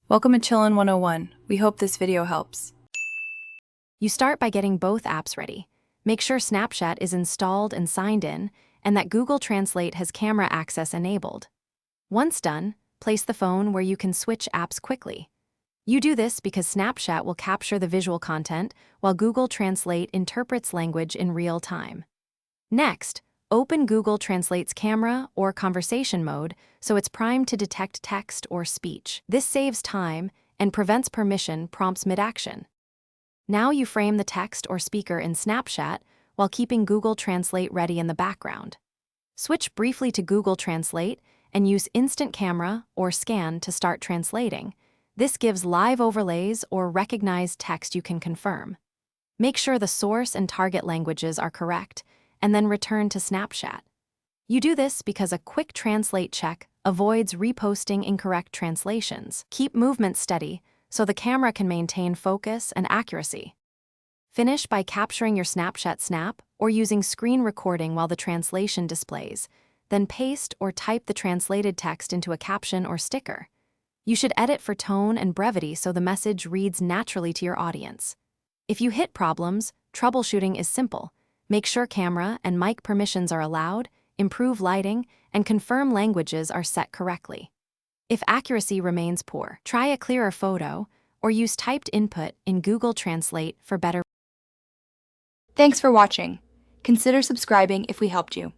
Welcome to Chillin' 101. We hope this video helps. You start by getting both apps ready. Make sure Snapchat is installed and signed in, and that Google Translate has camera access enabled. Once done, place the phone where you can switch apps quickly. You do this because Snapchat will capture the visual content while Google Translate interprets language in real time. Next, open Google Translate's camera or conversation mode so it's primed to detect text or speech. This saves time and prevents permission prompts mid-action. Now you frame the text or speaker in Snapchat while keeping Google Translate ready in the background. Switch briefly to Google Translate and use Instant Camera or Scan to start translating. This gives live overlays or recognized text you can confirm. Make sure the source and target languages are correct, and then return to Snapchat. You do this because a quick translate check avoids reposting incorrect translations. Keep movement steady so the camera can maintain focus and accuracy. Finish by capturing your Snapchat snap or using screen recording while the translation displays, then paste or type the translated text into a caption or sticker. You should edit for tone and brevity so the message reads naturally to your audience. If you hit problems, troubleshooting is simple. Make sure camera and mic permissions are allowed, improve lighting, and confirm languages are set correctly. If accuracy remains poor, try a clearer photo or use typed input in Google Translate for better. Thanks for watching. Consider subscribing if we helped you.